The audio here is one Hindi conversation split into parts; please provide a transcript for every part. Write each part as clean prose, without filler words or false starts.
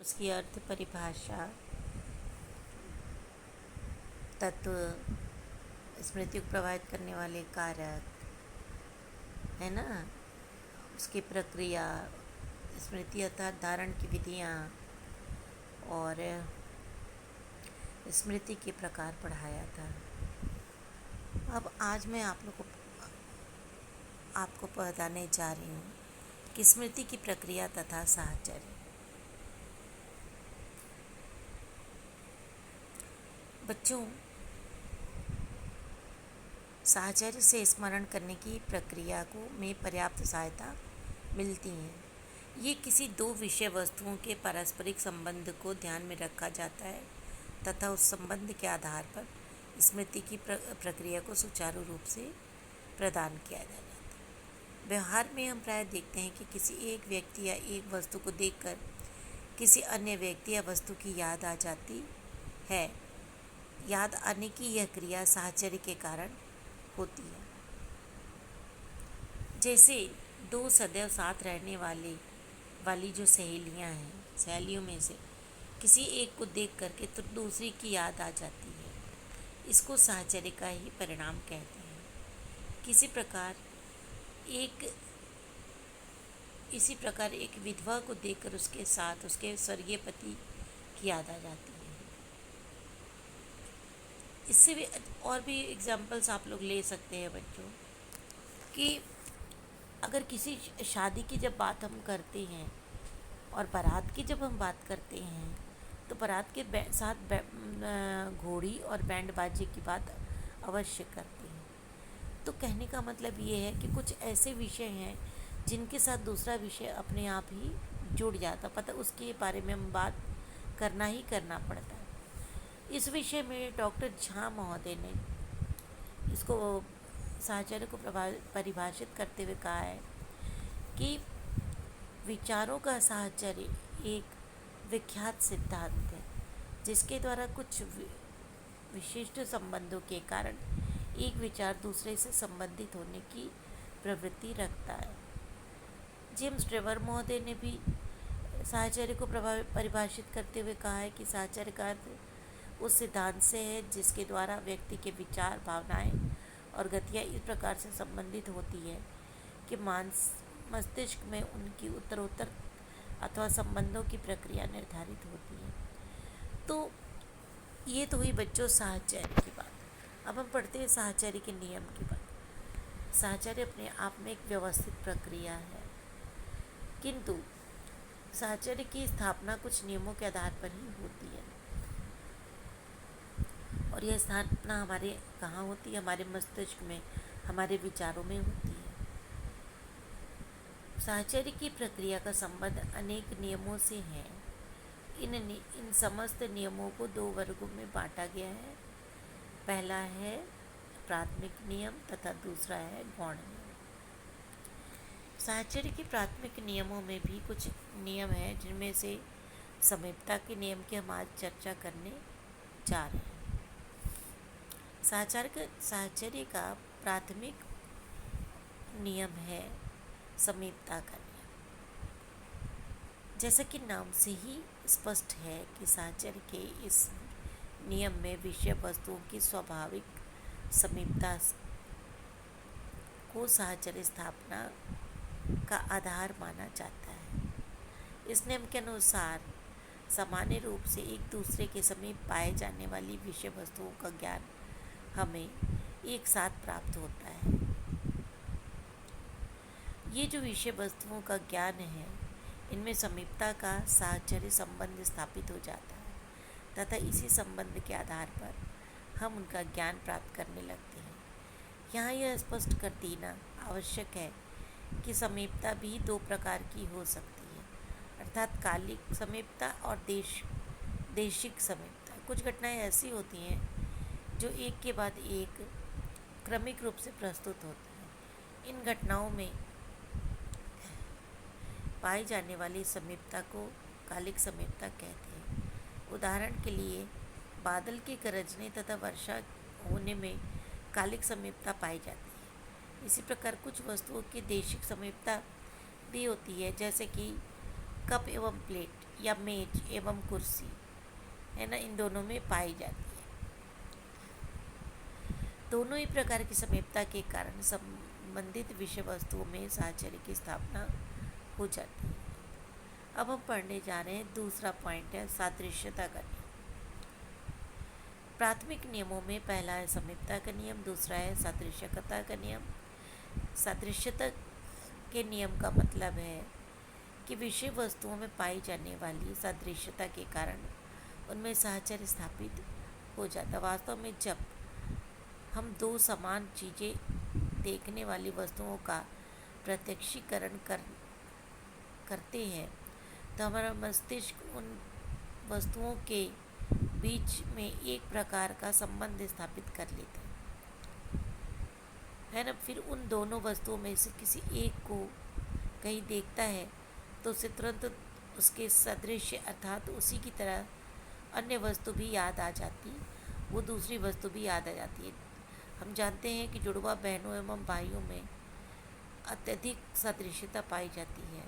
उसकी अर्थ परिभाषा, तत्व, स्मृति को प्रभावित करने वाले कारक, है ना, उसकी प्रक्रिया, स्मृति अर्थात धारण की विधियाँ और स्मृति के प्रकार पढ़ाया था। अब आज मैं आपको बताने जा रही हूँ कि स्मृति की प्रक्रिया तथा साहचर्य। बच्चों, साहचर्य से स्मरण करने की प्रक्रिया को में पर्याप्त सहायता मिलती है। ये किसी दो विषय वस्तुओं के पारस्परिक संबंध को ध्यान में रखा जाता है तथा उस संबंध के आधार पर स्मृति की प्रक्रिया को सुचारू रूप से प्रदान किया जाता है। व्यवहार में हम प्राय देखते हैं कि किसी एक व्यक्ति या एक वस्तु को देखकर किसी अन्य व्यक्ति या वस्तु की याद आ जाती है। याद आने की यह क्रिया साहचर्य के कारण होती है। जैसे दो सदैव साथ रहने वाली जो सहेलियां हैं, सहेलियों में से किसी एक को देख करके तो दूसरी की याद आ जाती है। इसको साहचर्य का ही परिणाम कहते हैं। इसी प्रकार एक विधवा को देखकर उसके साथ उसके स्वर्गीय पति की याद आ जाती है। इससे भी और भी एग्जाम्पल्स आप लोग ले सकते हैं बच्चों, कि अगर किसी शादी की जब बात हम करते हैं और बारात की जब हम बात करते हैं तो बारात के साथ घोड़ी और बैंड बाजे की बात अवश्य करते हैं। तो कहने का मतलब ये है कि कुछ ऐसे विषय हैं जिनके साथ दूसरा विषय अपने आप ही जुड़ जाता, पता उसके बारे में हम बात करना ही करना पड़ता है। इस विषय में डॉक्टर झा महोदय ने इसको साहचर्य को परिभाषित करते हुए कहा है कि विचारों का साहचर्य एक विख्यात सिद्धांत है जिसके द्वारा कुछ विशिष्ट संबंधों के कारण एक विचार दूसरे से संबंधित होने की प्रवृत्ति रखता है। जेम्स ट्रेवर महोदय ने भी साहचर्य को परिभाषित करते हुए कहा है कि साहचर्य का अर्थ उस सिद्धांत से है जिसके द्वारा व्यक्ति के विचार, भावनाएं और गतियाँ इस प्रकार से संबंधित होती है कि मस्तिष्क में उनकी उत्तरोत्तर अथवा संबंधों की प्रक्रिया निर्धारित होती है। तो ये तो हुई बच्चों साहचर्य की बात। अब हम पढ़ते हैं साहचर्य के नियम की बात। साहचर्य अपने आप में एक व्यवस्थित प्रक्रिया है, किंतु साहचर्य की स्थापना कुछ नियमों के आधार पर ही होती है। और यह स्थापना हमारे कहाँ होती है? हमारे मस्तिष्क में, हमारे विचारों में होती है। साहचर्य की प्रक्रिया का संबंध अनेक नियमों से है। इन समस्त नियमों को दो वर्गों में बांटा गया है। पहला है प्राथमिक नियम तथा दूसरा है गौण नियम। साहचर्य के प्राथमिक नियमों में भी कुछ नियम हैं जिनमें से समीपता के नियम की हम आज चर्चा करने जा रहे हैं। साहचर्य का प्राथमिक नियम है समीपता का नियम। जैसा कि नाम से ही स्पष्ट है कि साहचर्य के इस नियम में विषय वस्तुओं की स्वाभाविक समीपता को साहचर्य स्थापना का आधार माना जाता है। इस नियम के अनुसार सामान्य रूप से एक दूसरे के समीप पाए जाने वाली विषय वस्तुओं का ज्ञान हमें एक साथ प्राप्त होता है। ये जो विषय वस्तुओं का ज्ञान है, इनमें समीपता का साहचर्य संबंध स्थापित हो जाता है तथा इसी संबंध के आधार पर हम उनका ज्ञान प्राप्त करने लगते हैं। यहाँ यह स्पष्ट कर देना आवश्यक है कि समीपता भी दो प्रकार की हो सकती है, अर्थात कालिक समीपता और देशिक समीपता। कुछ घटनाएं ऐसी होती हैं जो एक के बाद एक क्रमिक रूप से प्रस्तुत होती हैं। इन घटनाओं में पाई जाने वाली समीपता को कालिक समीपता कहते हैं। उदाहरण के लिए बादल के गरजने तथा वर्षा होने में कालिक समीपता पाई जाती है। इसी प्रकार कुछ वस्तुओं की देशिक समीपता भी होती है, जैसे कि कप एवं प्लेट। या मेज एवं कुर्सी, है ना, इन दोनों में पाई जाती है। दोनों ही प्रकार की समीपता के कारण संबंधित विषय वस्तुओं में साहचर्य की स्थापना हो जाती है। अब हम पढ़ने जा रहे हैं, दूसरा पॉइंट है सादृश्यता का नियम। प्राथमिक नियमों में पहला है समीपता का नियम, दूसरा है सादृश्यता का नियम। सादृश्यता के नियम का मतलब है कि विषय वस्तुओं में पाई जाने वाली सादृश्यता के कारण उनमें साहचर्य स्थापित हो जाता। वास्तव में जब हम दो समान चीज़ें देखने वाली वस्तुओं का प्रत्यक्षीकरण करते हैं तो हमारा मस्तिष्क उन वस्तुओं के बीच में एक प्रकार का संबंध स्थापित कर लेता है ना। फिर उन दोनों वस्तुओं में से किसी एक को कहीं देखता है तो उसे तुरंत उसके सदृश अर्थात उसी की तरह अन्य वस्तु भी याद आ जाती, वो दूसरी वस्तु भी याद आ जाती है। हम जानते हैं कि जुड़वा बहनों एवं भाइयों में अत्यधिक सदृश्यता पाई जाती है।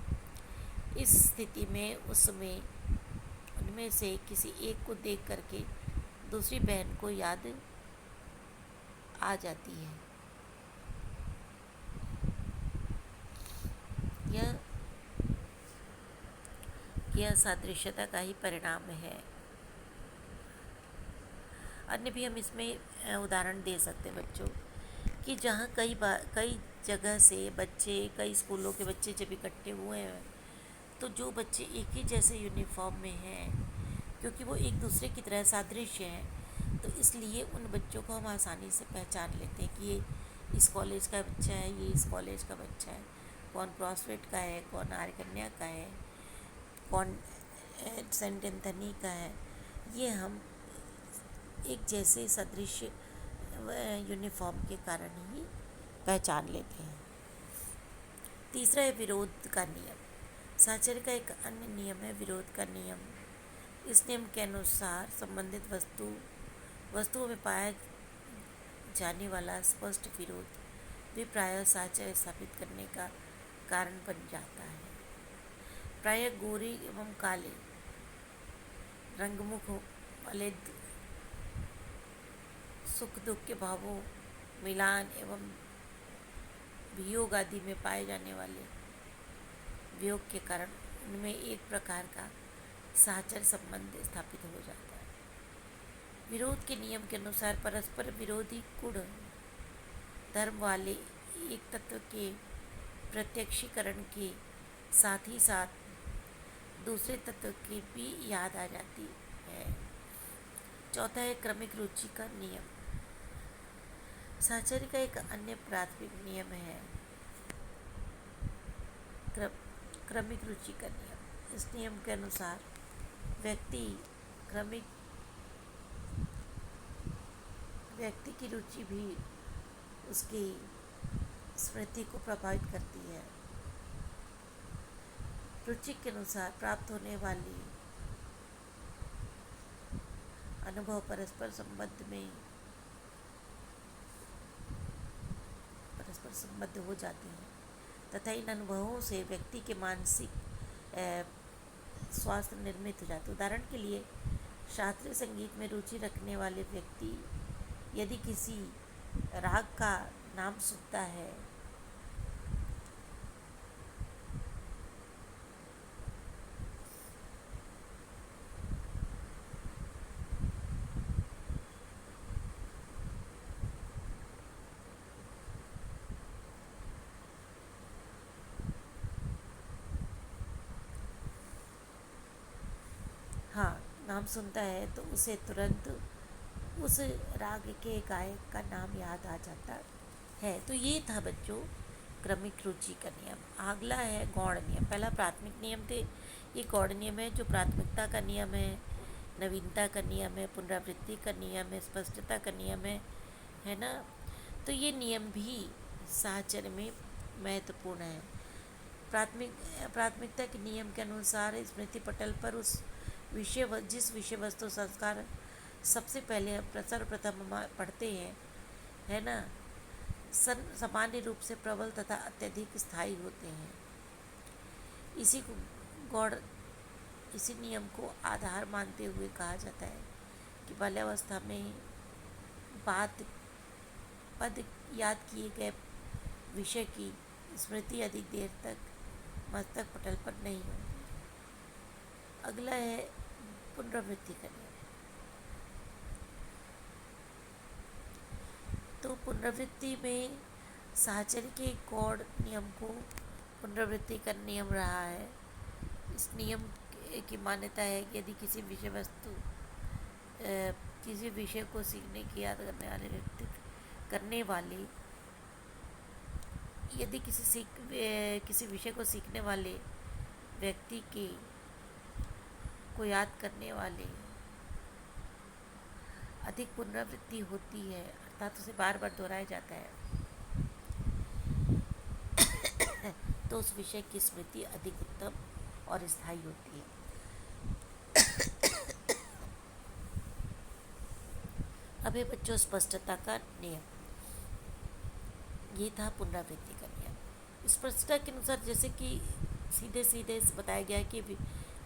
इस स्थिति में उसमें उनमें से किसी एक को देख करके दूसरी बहन को याद आ जाती है। यह सादृश्यता का ही परिणाम है। अन्य भी हम इसमें उदाहरण दे सकते हैं बच्चों कि जहाँ कई जगह से बच्चे, कई स्कूलों के बच्चे जब इकट्ठे हुए हैं तो जो बच्चे एक ही जैसे यूनिफॉर्म में हैं, क्योंकि वो एक दूसरे की तरह सादृश्य हैं, तो इसलिए उन बच्चों को हम आसानी से पहचान लेते हैं कि ये इस कॉलेज का बच्चा है, ये इस कॉलेज का बच्चा है, कौन क्रॉसवेट का है, कौन आर्य कन्या का है, कौन सेंट एंथनी का है। ये हम एक जैसे सदृश यूनिफॉर्म के कारण ही पहचान लेते हैं। तीसरा है विरोध का नियम। साहचर्य का एक अन्य नियम है विरोध का नियम। इस नियम के अनुसार संबंधित वस्तुओं में पाया जाने वाला स्पष्ट विरोध भी प्रायः साहचर्य स्थापित करने का कारण बन जाता है। प्रायः गोरे एवं काले रंगमुख वाले सुख दुख के भावों, मिलान एवं वियोग आदि में पाए जाने वाले वियोग के कारण उनमें एक प्रकार का साहचर्य संबंध स्थापित हो जाता है। विरोध के नियम के अनुसार परस्पर विरोधी गुण धर्म वाले एक तत्व के प्रत्यक्षीकरण के साथ ही साथ दूसरे तत्व की भी याद आ जाती है। चौथा है क्रमिक रुचि का नियम। साहचर्य का एक अन्य प्राथमिक नियम है क्रमिक रुचि का नियम। इस नियम के अनुसार व्यक्ति की रुचि भी उसकी स्मृति को प्रभावित करती है। रुचि के अनुसार प्राप्त होने वाली अनुभव परस्पर संबद्ध हो जाते हैं तथा इन अनुभवों से व्यक्ति के मानसिक स्वास्थ्य निर्मित हो जाता है। उदाहरण के लिए शास्त्रीय संगीत में रुचि रखने वाले व्यक्ति यदि किसी राग का नाम सुनता है नाम सुनता है तो उसे तुरंत उस राग के गायक का नाम याद आ जाता है। तो ये था बच्चों क्रमिक रुचि का नियम। अगला है गौण नियम। पहला प्राथमिक नियम थे, ये गौण नियम है जो प्राथमिकता का नियम है, नवीनता का नियम है, पुनरावृत्ति का नियम है, स्पष्टता का नियम है ना। तो ये नियम भी साहचर्य में महत्वपूर्ण है। प्राथमिकता के नियम के अनुसार स्मृति पटल पर जिस विषय वस्तु संस्कार सबसे पहले सर्वप्रथम हम पढ़ते हैं, है ना, सामान्य रूप से प्रबल तथा अत्यधिक स्थायी होते हैं। इसी को गौण इसी नियम को आधार मानते हुए कहा जाता है कि बाल्यावस्था में बात पद याद किए गए विषय की स्मृति अधिक देर तक मस्तक पटल पर नहीं होती। अगला है पुनरावृत्ति करना। तो पुनरावृत्ति में साहचर्य के एक गौड़ नियम को पुनरावृत्ति का नियम रहा है। इस नियम की मान्यता है कि यदि किसी विषय वस्तु किसी विषय को सीखने की याद करने वाले यदि किसी विषय को सीखने वाले व्यक्ति को याद करने वाले अधिक पुनरावृत्ति होती है, अर्थात उसे बार बार दोहराया जाता है, तो उस विषय की स्मृति अधिक उत्तम और स्थायी होती है। अब है बच्चों स्पष्टता का नियम। ये था पुनरावृत्ति का नियम। स्पष्टता के अनुसार जैसे कि सीधे सीधे बताया गया है कि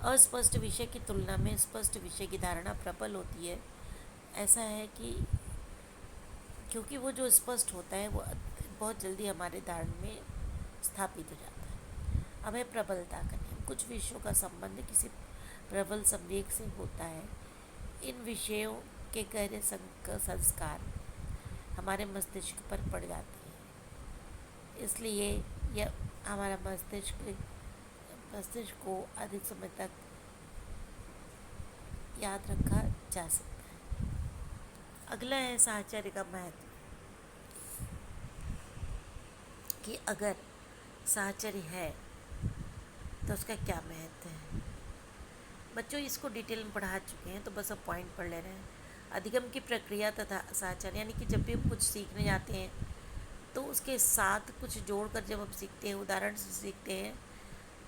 अस्पष्ट विषय की तुलना में स्पष्ट विषय की धारणा प्रबल होती है। ऐसा है कि क्योंकि वो जो स्पष्ट होता है वो बहुत जल्दी हमारे धारण में स्थापित हो जाता है। अब है प्रबलता का नियम। कुछ विषयों का संबंध किसी प्रबल संवेग से होता है। इन विषयों के गहरे संस्कार हमारे मस्तिष्क पर पड़ जाते हैं, इसलिए यह हमारा मस्तिष्क को अधिक समय तक याद रखा जा सकता है। अगला है साहचर्य का महत्व, कि अगर साहचर्य है तो उसका क्या महत्व है। बच्चों इसको डिटेल में पढ़ा चुके हैं, तो बस अब पॉइंट पढ़ ले रहे हैं। अधिगम की प्रक्रिया तथा साहचर्य, यानी कि जब भी हम कुछ सीखने जाते हैं तो उसके साथ कुछ जोड़कर जब हम सीखते हैं, उदाहरण से सीखते हैं,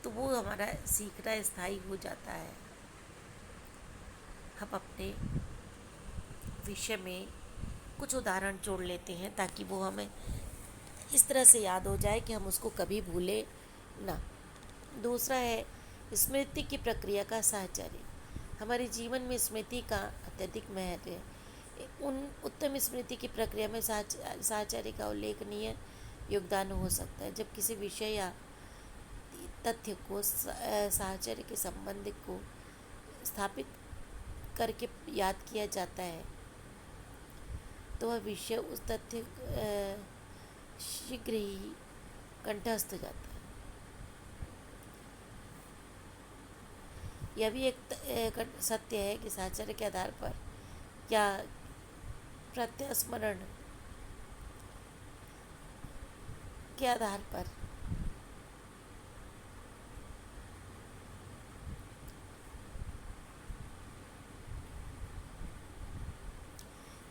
तो वो हमारा सीखना स्थायी हो जाता है। हम अपने विषय में कुछ उदाहरण जोड़ लेते हैं ताकि वो हमें इस तरह से याद हो जाए कि हम उसको कभी भूले ना। दूसरा है स्मृति की प्रक्रिया का साहचर्य। हमारे जीवन में स्मृति का अत्यधिक महत्व है। उन उत्तम स्मृति की प्रक्रिया में साहचर्य का उल्लेखनीय योगदान हो सकता है। जब किसी विषय या तथ्य को साहचर्य के संबंध को स्थापित करके याद किया जाता है तो वह विषय उस तथ्य शीघ्र ही कंठस्थ हो जाता है। यह भी एक सत्य है कि साहचर्य के आधार पर या प्रत्यस्मरण के आधार पर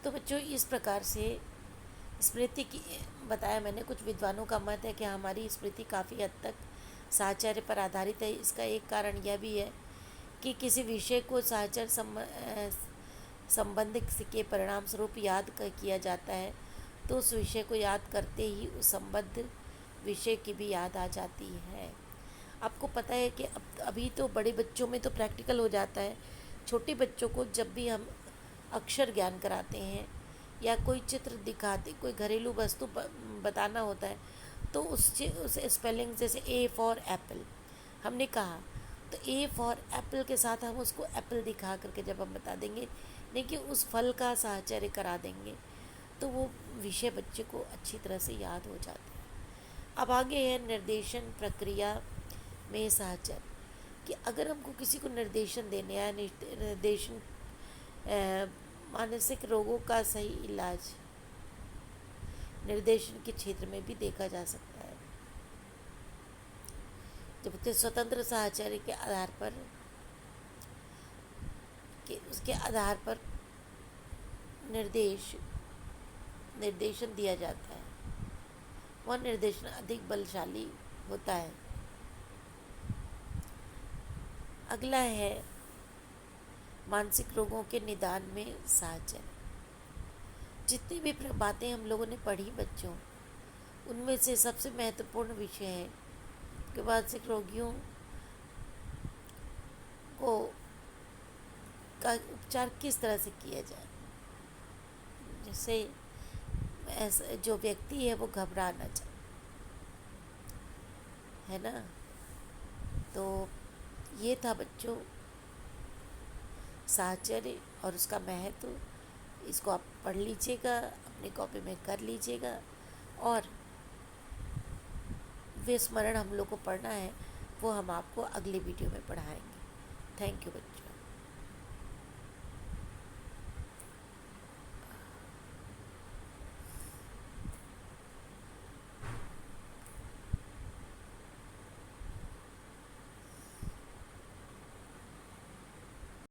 तो बच्चों इस प्रकार से स्मृति की बताया मैंने। कुछ विद्वानों का मत है कि हमारी स्मृति काफ़ी हद तक साहचर्य पर आधारित है। इसका एक कारण यह भी है कि किसी विषय को साहचर्य संबंध के परिणाम स्वरूप याद किया जाता है तो उस विषय को याद करते ही उस संबद्ध विषय की भी याद आ जाती है। आपको पता है कि अभी तो बड़े बच्चों में तो प्रैक्टिकल हो जाता है। छोटे बच्चों को जब भी हम अक्षर ज्ञान कराते हैं या कोई चित्र दिखाते, कोई घरेलू वस्तु बताना होता है, तो उस स्पेलिंग जैसे ए फॉर एप्पल हमने कहा, तो ए फॉर एप्पल के साथ हम उसको एप्पल दिखा करके जब हम बता देंगे, नहीं कि उस फल का साहचर्य करा देंगे, तो वो विषय बच्चे को अच्छी तरह से याद हो जाता है। अब आगे है निर्देशन प्रक्रिया में साहचर्य, कि अगर हमको किसी को निर्देशन देने या निर्देशन मानसिक रोगों का सही इलाज निर्देशन के क्षेत्र में भी देखा जा सकता है। जबकि स्वतंत्र साहचर्य के आधार पर उसके आधार पर निर्देशन दिया जाता है, वह निर्देशन अधिक बलशाली होता है। अगला है मानसिक रोगों के निदान में साहचर्य। जितनी भी बातें हम लोगों ने पढ़ी बच्चों, उनमें से सबसे महत्वपूर्ण विषय है कि मानसिक रोगियों को का उपचार किस तरह से किया जाए, जिससे ऐसा जो व्यक्ति है वो घबरा ना जाए, है ना। तो ये था बच्चों साहचर्य और उसका महत्व। इसको आप पढ़ लीजिएगा, अपनी कॉपी में कर लीजिएगा, और विस्मरण हम लोग को पढ़ना है वो हम आपको अगले वीडियो में पढ़ाएंगे। थैंक यू बच्चों।